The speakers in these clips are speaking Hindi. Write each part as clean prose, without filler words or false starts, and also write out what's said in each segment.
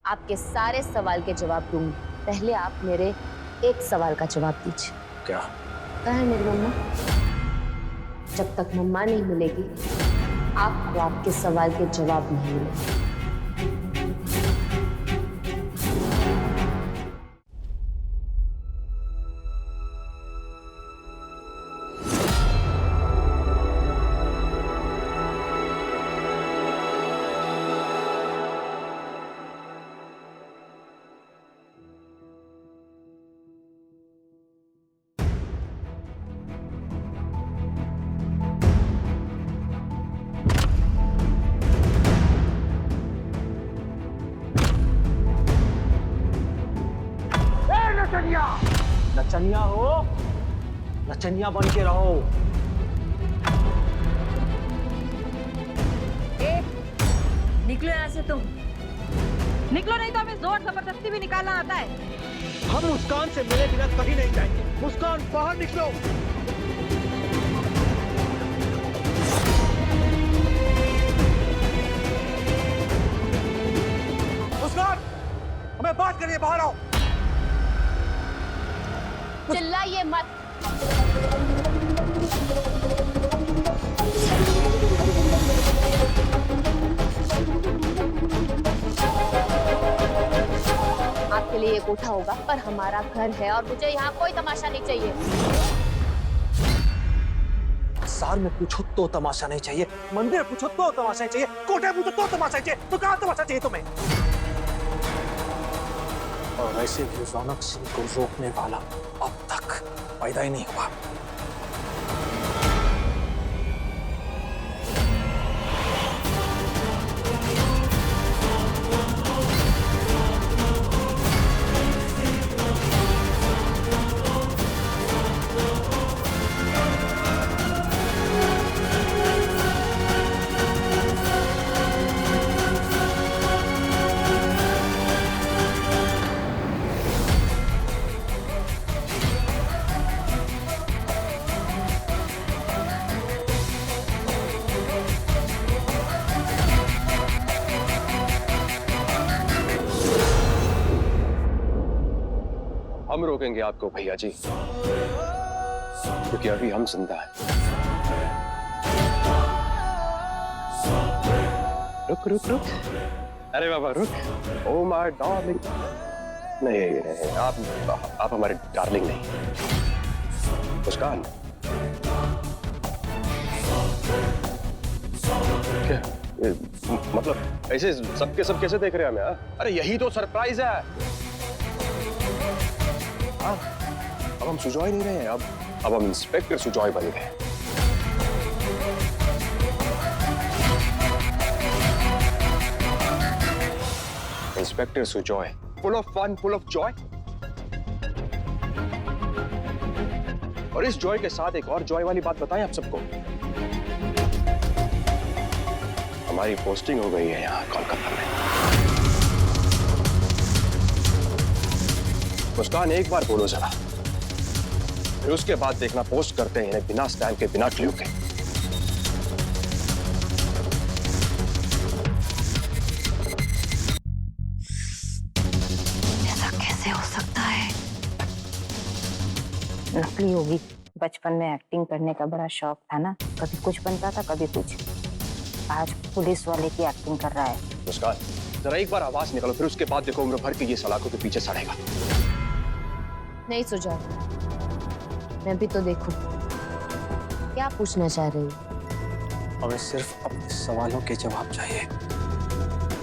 आपके सारे सवाल के जवाब दूंगी। पहले आप मेरे एक सवाल का जवाब दीजिए। क्या? कहाँ है मेरी मम्मा? जब तक मम्मा नहीं मिलेगी आपको आपके सवाल के जवाब नहीं मिलेंगे। नचनिया! नचनिया हो, नचनिया बन के रहो। निकलो यहाँ से तुम। निकलो नहीं तो हमें जोर जबरदस्ती भी निकालना आता है। हम मुस्कान से मिले बिना कहीं नहीं जाएंगे। मुस्कान बाहर निकलो। मुस्कान, हमें बात करिए, बाहर आओ। चिल्लाइए मत। आपके लिए ये कोठा होगा पर हमारा घर है और मुझे यहाँ कोई तमाशा नहीं चाहिए। सार में पूछो तो तमाशा नहीं चाहिए, मंदिर पूछो तो तमाशा नहीं चाहिए, कोठे पूछो तो तमाशा चाहिए, तो कहाँ तमाशा चाहिए तुम्हें? और वैसे भी रौनक सिंह को रोकने वाला अब तक पैदा ही नहीं हुआ। हम रोकेंगे आपको भैया जी, क्योंकि अभी हम जिंदा हैं। रुक रुक रुक, अरे बाबा रुक। Oh my darling. नहीं, आप हमारे डार्लिंग नहीं। मुस्कान, क्या मतलब ऐसे सबके सब कैसे देख रहे हैं हमें? अरे यही तो सरप्राइज है। अब हम सुजॉय नहीं रहे हैं, अब हम इंस्पेक्टर सुजॉय बन गए। Inspector Sujoy, full of fun, full of joy. और इस जॉय के साथ एक और जॉय वाली बात बताएं आप सबको। हमारी पोस्टिंग हो गई है यहाँ कोलकाता में। मुस्कान, एक बार बोलो जरा, फिर उसके बाद देखना पोस्ट करते हैं इन्हें बिना स्टैम्प के, बिना क्लू के। ऐसा कैसे हो सकता है? नकली होगी। बचपन में एक्टिंग करने का बड़ा शौक था ना, कभी कुछ बनता था कभी कुछ। आज पुलिस वाले की एक्टिंग कर रहा है। मुस्कान, जरा एक बार आवाज निकालो, फिर उसके बाद देखो उम्र भर के ये सलाखों के पीछे सड़ेगा। नहीं सुजॉय, मैं भी तो देखूं क्या पूछना चाह रही हूँ। हमें सिर्फ अपने सवालों के जवाब चाहिए।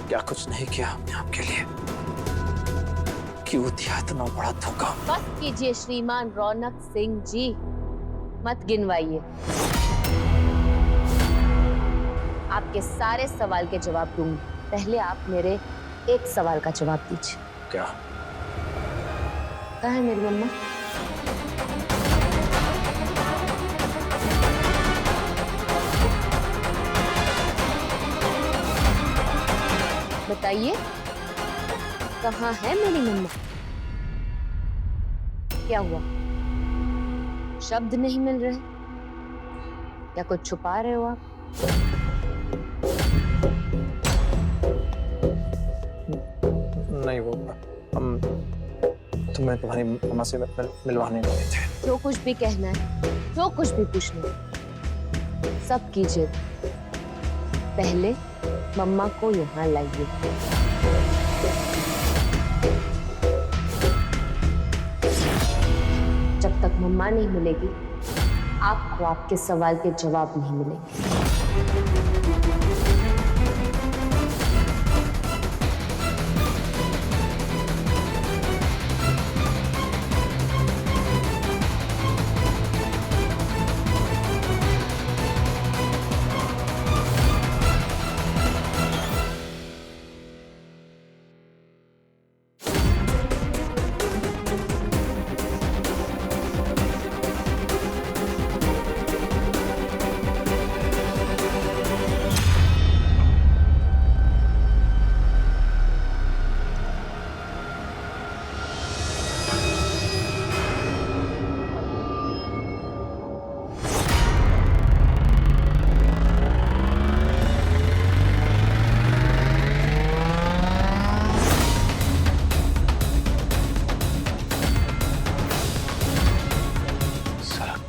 क्या कुछ नहीं किया हमने आपके लिए? क्यों दिया इतना बड़ा धोखा? बस कीजिए श्रीमान रौनक सिंह जी, मत गिनवाइए। आपके सारे सवाल के जवाब दूंगी। पहले आप मेरे एक सवाल का जवाब दीजिए। क्या? कहाँ है मेरी मम्मा? बताइए, कहाँ है मेरी मम्मा? क्या हुआ? शब्द नहीं मिल रहे? या कुछ छुपा रहे हो आप? नहीं वो हम तुम्हें तुम्हारी मम्मा से मिलवाने गए थे। जो कुछ भी कहना है, जो कुछ भी पूछना है, सब कीजिए। पहले मम्मा को यहाँ लाइए। जब तक मम्मा नहीं मिलेगी, आपको आपके सवाल के जवाब नहीं मिलेंगे।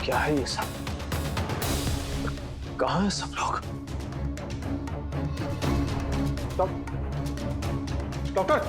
क्या है ये सब? कहाँ है सब लोग? डॉक्टर!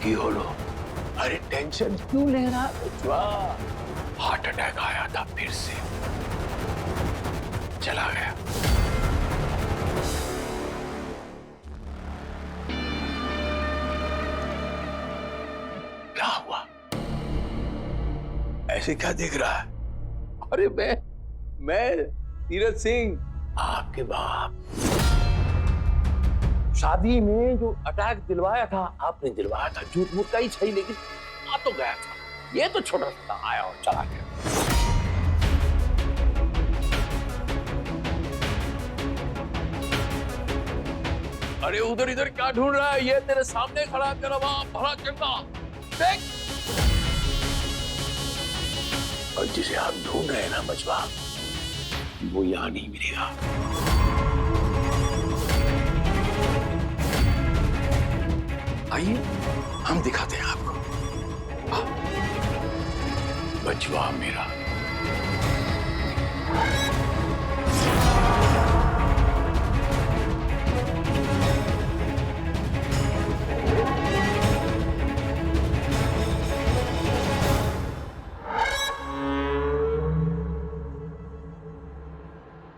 की होलो। अरे टेंशन क्यों ले रहा बचवा? हार्ट अटैक आया था फिर से चला गया। क्या हुआ? ऐसे क्या दिख रहा है? अरे मैं तीरथ सिंह, आपके बाप। शादी में जो अटैक दिलवाया था आपने दिलवाया था, झूठ मूठ का ही सही, लेकिन आ तो गया था। ये तो छोटा सा आया और चला गया। अरे उधर इधर क्या ढूंढ रहा है? ये तेरे सामने खड़ा है तेरा बाप, भला चंगा। देख, और जिसे आप ढूंढ रहे हैं ना बचवा, वो यहां नहीं मिलेगा। आइए हम दिखाते हैं आपको। बचवा मेरा।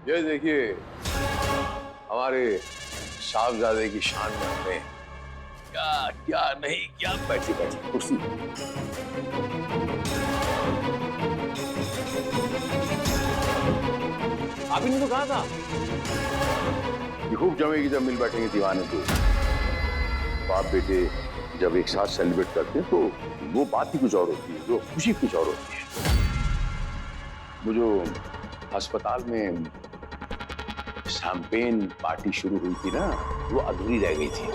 ये देखिए हमारे साहबजादे की शान में हमने क्या क्या नहीं क्या। बैठी बैठी कुर्सी। आप ही ने तो कहा था ये खूब जमेगी जब मिल बैठेंगे दीवाने तो। बाप बेटे जब एक साथ सेलिब्रेट करते हैं तो वो बात ही कुछ और होती है, वो खुशी कुछ और होती है। वो जो अस्पताल में शैंपेन पार्टी शुरू हुई थी ना, वो अधूरी रह गई थी।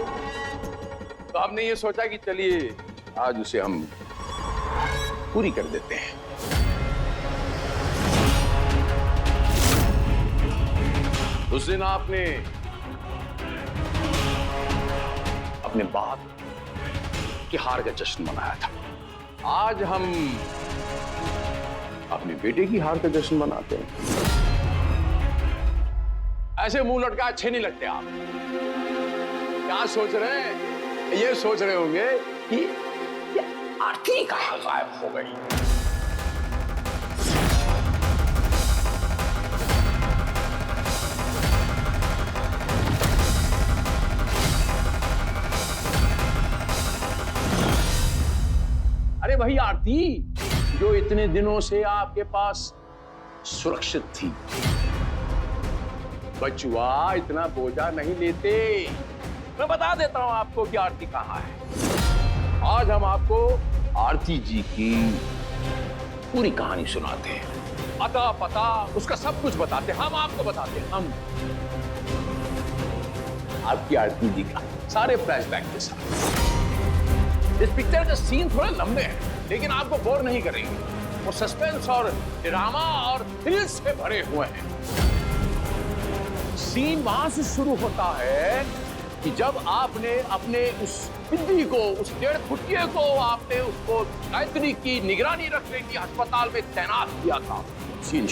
तो हमने ये सोचा कि चलिए आज उसे हम पूरी कर देते हैं। उस दिन आपने अपने बाप की हार का जश्न मनाया था। आज हम अपने बेटे की हार का जश्न मनाते हैं। ऐसे मुंह लटका अच्छे नहीं लगते आप। क्या सोच रहे हैं? ये सोच रहे होंगे कि ये आरती कहां गायब हो गई। अरे वही आरती जो इतने दिनों से आपके पास सुरक्षित थी। बचुआ इतना बोझा नहीं लेते। मैं बता देता हूं आपको कि आरती कहां है। आज हम आपको आरती जी की पूरी कहानी सुनाते हैं। अता पता उसका सब कुछ बताते हैं। हम आपको बताते हैं। हम आपकी आरती जी का सारे फ्लैशबैक के साथ। इस पिक्चर के सीन थोड़े लंबे हैं लेकिन आपको बोर नहीं करेंगे। वो सस्पेंस और ड्रामा और थ्रिल से भरे हुए हैं। सीन वहां से शुरू होता है कि जब आपने अपने उस बिल्ली को, उस 1.5 फुटिये को आपने उसको गायत्री की निगरानी रखने की अस्पताल में तैनात किया था। सीन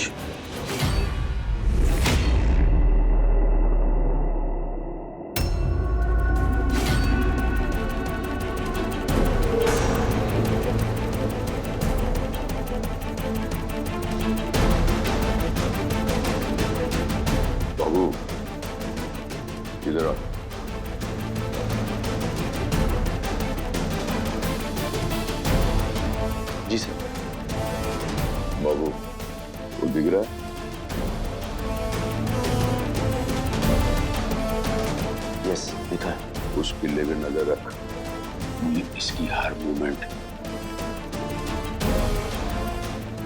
बाबू इधर आ। जी सर। बाबू वो दिख रहा है? यस दिखा है। उस किले पे नजर रख। इसकी हर मूवमेंट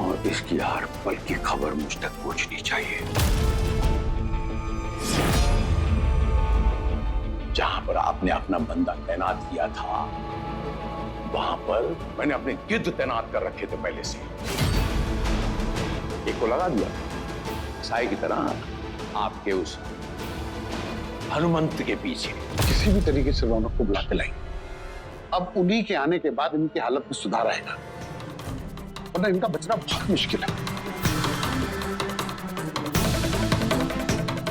और इसकी हर पल की खबर मुझ तक पहुंचनी चाहिए। जहां पर आपने अपना बंदा तैनात किया था वहां पर मैंने अपने गिद्ध तैनात कर रखे थे पहले से। एक को लगा दिया साई की तरह आपके उस हनुमंत के पीछे। किसी भी तरीके से रौनक को बुला के लाएंगे। अब उन्हीं के आने के बाद इनकी हालत में सुधार आएगा, वरना इनका बचना बहुत मुश्किल है।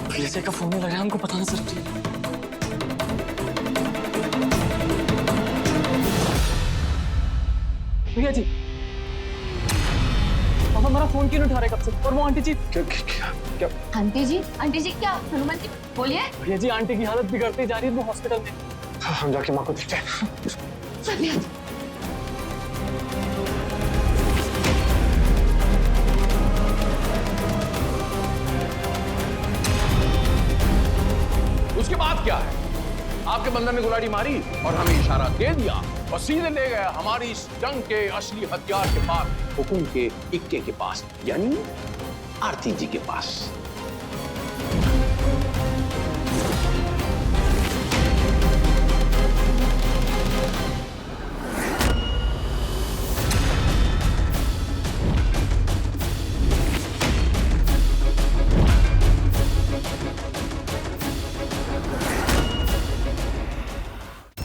पुलिस का फोन नहीं लग रहा है, हमको पता नहीं सर। भैया जी, आप हमारा फोन क्यों नहीं उठा रहे कब से? और वो आंटी जी क्या? आंटी जी क्या? हनुमान जी बोलिए। भैया जी, आंटी की हालत बिगड़ती जा रही है, वो हॉस्पिटल में। हम जाके माँ को देखते हैं। चलिए। उसके बाद क्या है? आपके बंदर ने गुलाटी मारी और हमें इशारा दे दिया और सीधे ले गया हमारी इस जंग के असली हथियार के पास, हुकुम के इक्के के पास, यानी आरती जी के पास।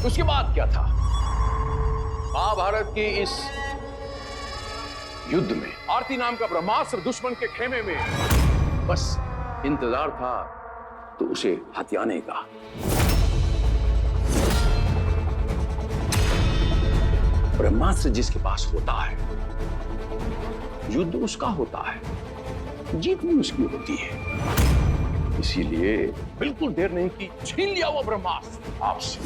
उसके बाद क्या था? महाभारत के इस युद्ध में आरती नाम का ब्रह्मास्त्र दुश्मन के खेमे में बस इंतजार था तो उसे हथियाने का। ब्रह्मास्त्र जिसके पास होता है, युद्ध उसका होता है, जीत भी उसकी होती है। इसीलिए बिल्कुल देर नहीं की, छीन लिया वो ब्रह्मास्त्र आपसे।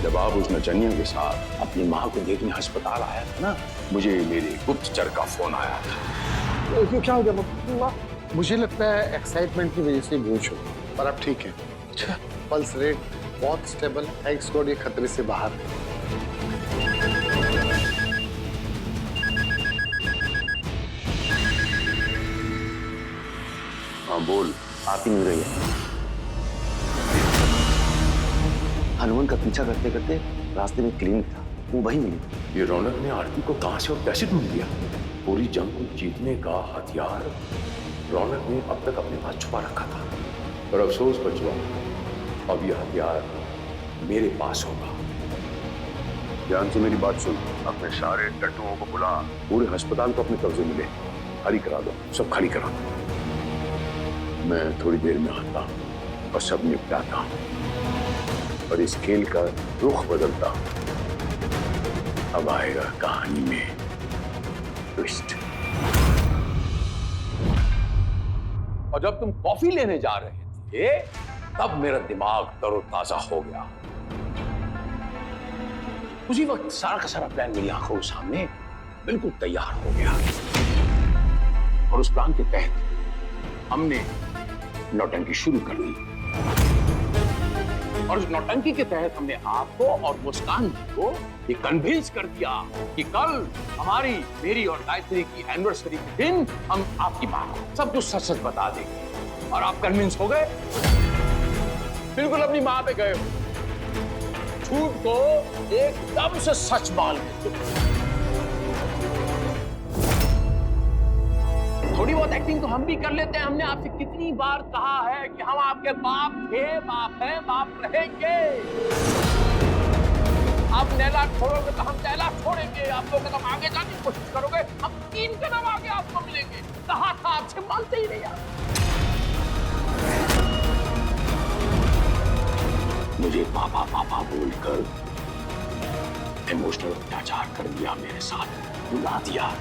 जब आप उस नचनिया के साथ अपनी माँ को देखने अस्पताल आया था ना, मुझे मेरे गुप्तचर का फोन आया था। क्यों, क्या हो गया पापा? मुझे लगता है एक्साइटमेंट की वजह से बेहोश हो, पर अब ठीक है। अच्छा, पल्स रेट बहुत स्टेबल, थैंक्स गॉड ये खतरे से बाहर है। हाँ बोल। आरती मिल रही है। हनुमान का पीछा करते करते रास्ते में क्लिनिक था, वो वही मिली। ये रौनक ने आरती को कहां से और कैसे ढूंढ लिया? पूरी जंग को जीतने का हथियार रौनक ने अब तक अपने पास छुपा रखा था, पर अफसोस बचवा, अब यह हथियार मेरे पास होगा। ध्यान से मेरी बात सुन, अपने सारे टट्टुओं को बुला, पूरे अस्पताल को अपने कब्जे में ले, खाली करा दो, सब खाली करा दो। मैं थोड़ी देर में आता हूं और सब निपटाता हूं, और इस खेल का रुख बदलता हूं। अब आएगा कहानी में ट्विस्ट। और जब तुम कॉफी लेने जा रहे थे, तब मेरा दिमाग तरोताजा हो गया। उसी वक्त सारा का सारा प्लान मेरी आंखों के सामने बिल्कुल तैयार हो गया, और उस प्लान के तहत हमने नौटंकी शुरू कर दी। और उस नौटंकी के तहत हमने आपको और मुस्कान को ये कन्विंस कर दिया कि कल हमारी, मेरी और गायत्री की एनिवर्सरी के दिन हम आपकी मां को सब कुछ सच सच बता देंगे। और आप कन्विंस हो गए, बिल्कुल अपनी मां पे गए हो, झूठ को एकदम से सच मान गए। थोड़ी बहुत एक्टिंग तो हम भी कर लेते हैं। हमने आपसे कितनी बार कहा है कि हम आपके बाप थे, बाप हैं, बाप रहेंगे। आप नैला छोड़ोगे तो हम नैला छोड़ेंगे। आप दो कदम आगे जाने की कोशिश करोगे, हम 3 कदम आगे आपको मिलेंगे। कहा था आपसे, मानते ही नहीं आप। मुझे पापा पापा बोलकर इमोशनल अत्याचार कर दिया, मेरे साथ बुला दिया।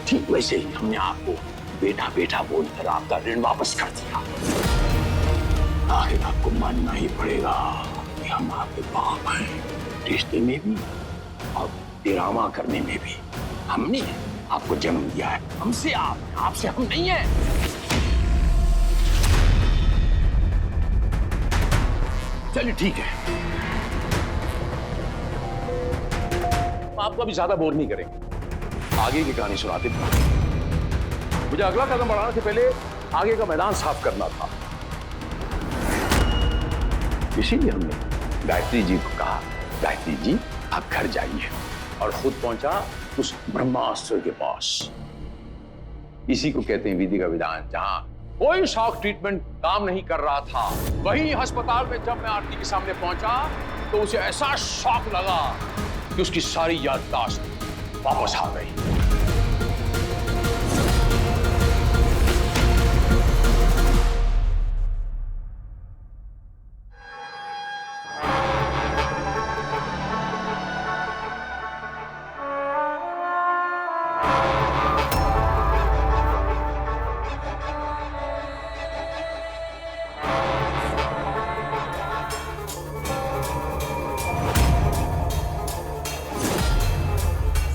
ठीक वैसे ही हमने आपको बेटा बेटा बोलकर आपका ऋण वापस कर दिया। आखिर आपको मानना ही पड़ेगा कि हम आपके बाप हैं, रिश्ते में भी और ड्रामा करने में भी। हमने आपको जन्म दिया है, हमसे आप, आपसे हम नहीं हैं। चलिए ठीक है, आपको अभी ज्यादा बोर नहीं करेंगे, आगे की कहानी सुनाते हैं। मुझे अगला कदम बढ़ाने से पहले आगे का मैदान साफ करना था, इसीलिए हमने गायत्री जी को कहा, गायत्री जी आप घर जाइए, और खुद पहुंचा उस ब्रह्मास्त्र के पास। इसी को कहते हैं विधि का विधान। जहां कोई शॉक ट्रीटमेंट काम नहीं कर रहा था, वही अस्पताल में जब मैं आरती के सामने पहुंचा तो उसे ऐसा शॉक लगा कि उसकी सारी याददाश्त वापस आ गई।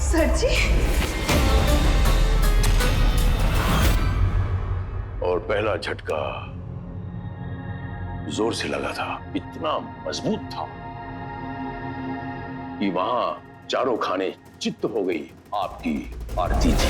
सर जी, और पहला झटका जोर से लगा था, इतना मजबूत था कि वहां चारों खाने चित्त हो गई आपकी आरती थी।